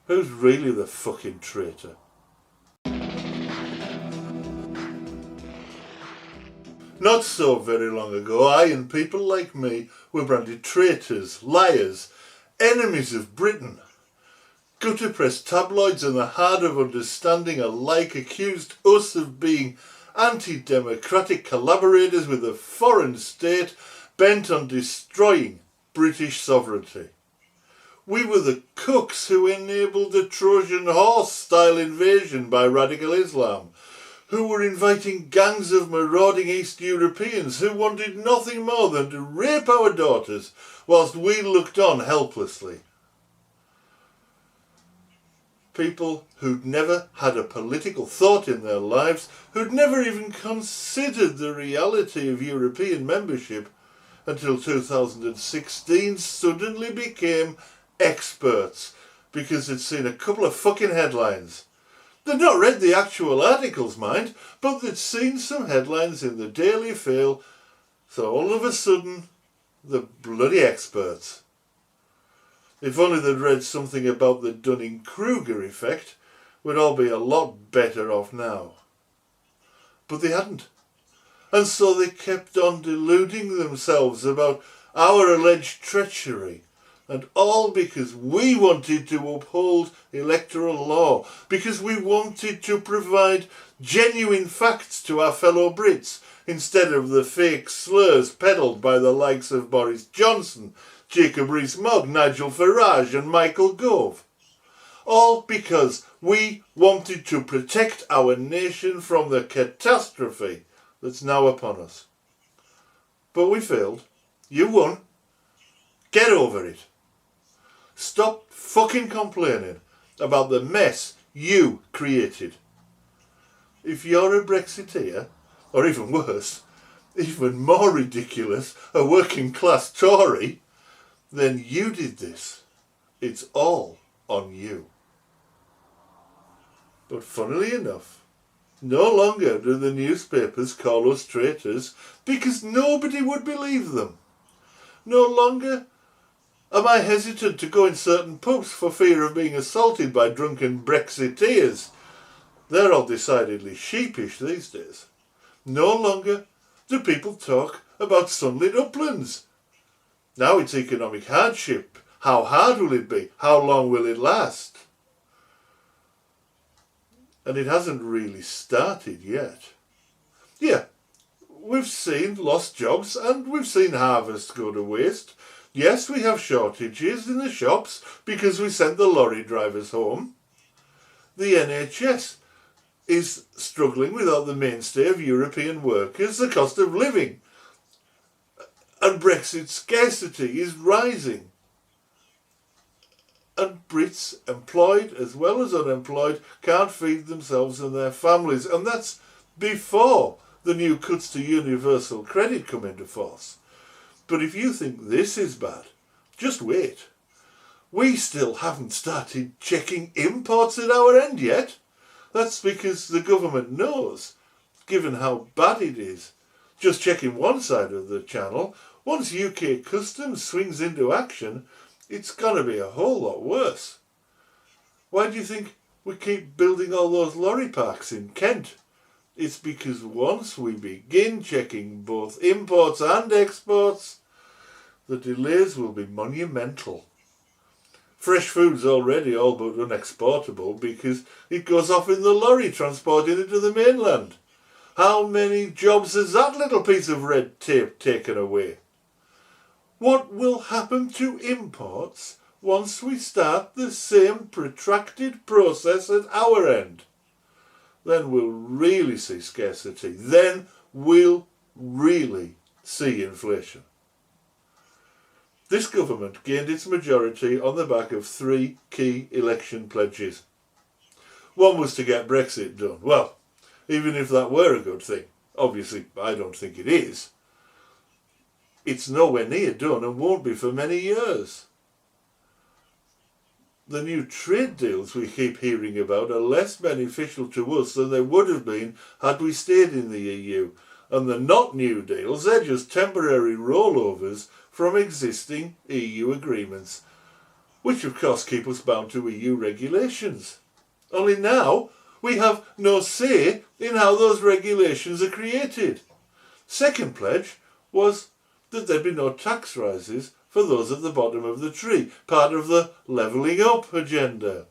Who's really the fucking traitor? Not so very long ago, I and people like me were branded traitors, liars, enemies of Britain. Gutter-press tabloids and the hard of understanding alike accused us of being anti-democratic collaborators with a foreign state bent on destroying British sovereignty. We were the cooks who enabled the Trojan horse-style invasion by radical Islam, who were inviting gangs of marauding East Europeans who wanted nothing more than to rape our daughters whilst we looked on helplessly. People who'd never had a political thought in their lives, who'd never even considered the reality of European membership until 2016, suddenly became experts because they'd seen a couple of fucking headlines. They'd not read the actual articles, mind, but they'd seen some headlines in the Daily Fail, so all of a sudden, the bloody experts. If only they'd read something about the Dunning-Kruger effect, we'd all be a lot better off now. But they hadn't. And so they kept on deluding themselves about our alleged treachery, and all because we wanted to uphold electoral law, because we wanted to provide genuine facts to our fellow Brits, instead of the fake slurs peddled by the likes of Boris Johnson, Jacob Rees-Mogg, Nigel Farage and Michael Gove. All because we wanted to protect our nation from the catastrophe that's now upon us. But we failed. You won. Get over it. Stop fucking complaining about the mess you created. If you're a Brexiteer, or even worse, even more ridiculous, a working class Tory, then you did this. It's all on you. But funnily enough, no longer do the newspapers call us traitors because nobody would believe them. No longer am I hesitant to go in certain pubs for fear of being assaulted by drunken Brexiteers. They're all decidedly sheepish these days. No longer do people talk about sunlit uplands. Now it's economic hardship. How hard will it be? How long will it last? And it hasn't really started yet. Yeah, we've seen lost jobs and we've seen harvests go to waste. Yes, we have shortages in the shops because we sent the lorry drivers home. The NHS is struggling without the mainstay of European workers, the cost of living. And Brexit scarcity is rising. And Brits, employed as well as unemployed, can't feed themselves and their families. And that's before the new cuts to universal credit come into force. But if you think this is bad, just wait. We still haven't started checking imports at our end yet. That's because the government knows, given how bad it is. Just checking one side of the channel, once UK Customs swings into action, it's going to be a whole lot worse. Why do you think we keep building all those lorry parks in Kent? It's because once we begin checking both imports and exports, the delays will be monumental. Fresh food's already all but unexportable because it goes off in the lorry transporting it to the mainland. How many jobs has that little piece of red tape taken away? What will happen to imports once we start the same protracted process at our end? Then we'll really see scarcity. Then we'll really see inflation. This government gained its majority on the back of 3 key election pledges. One was to get Brexit done. Well, even if that were a good thing, obviously I don't think it is, it's nowhere near done and won't be for many years. The new trade deals we keep hearing about are less beneficial to us than they would have been had we stayed in the EU. And the not new deals, they're just temporary rollovers from existing EU agreements, which of course keep us bound to EU regulations. Only now we have no say in how those regulations are created. Second pledge was that there'd be no tax rises for those at the bottom of the tree, part of the levelling up agenda.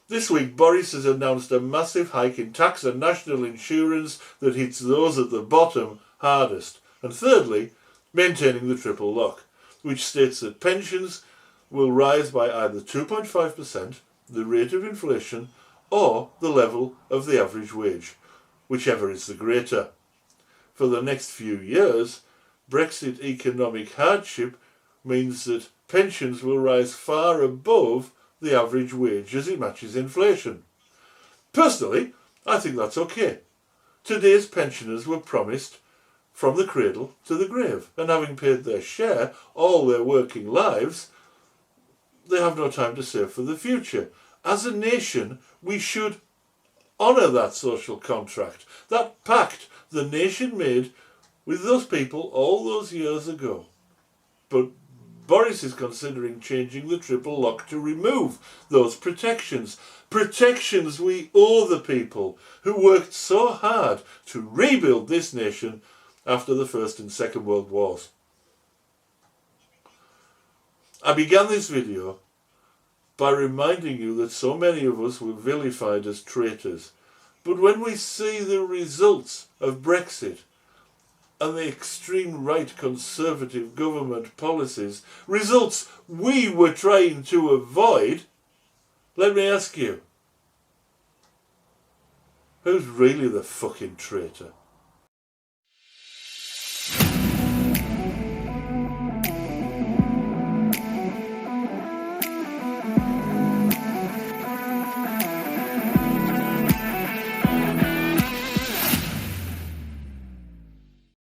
This week Boris has announced a massive hike in tax and national insurance that hits those at the bottom hardest. And thirdly, maintaining the triple lock, which states that pensions will rise by either 2.5%, the rate of inflation, or the level of the average wage, whichever is the greater. For the next few years, Brexit economic hardship means that pensions will rise far above the average wage as it matches inflation. Personally, I think that's okay. Today's pensioners were promised from the cradle to the grave, and having paid their share all their working lives, they have no time to save for the future. As a nation, we should honour that social contract, that pact the nation made with those people all those years ago. But Boris is considering changing the triple lock to remove those protections. Protections we owe the people who worked so hard to rebuild this nation after the First and Second World Wars. I began this video by reminding you that so many of us were vilified as traitors. But when we see the results of Brexit and the extreme right conservative government policies, results we were trying to avoid, let me ask you, who's really the fucking traitor?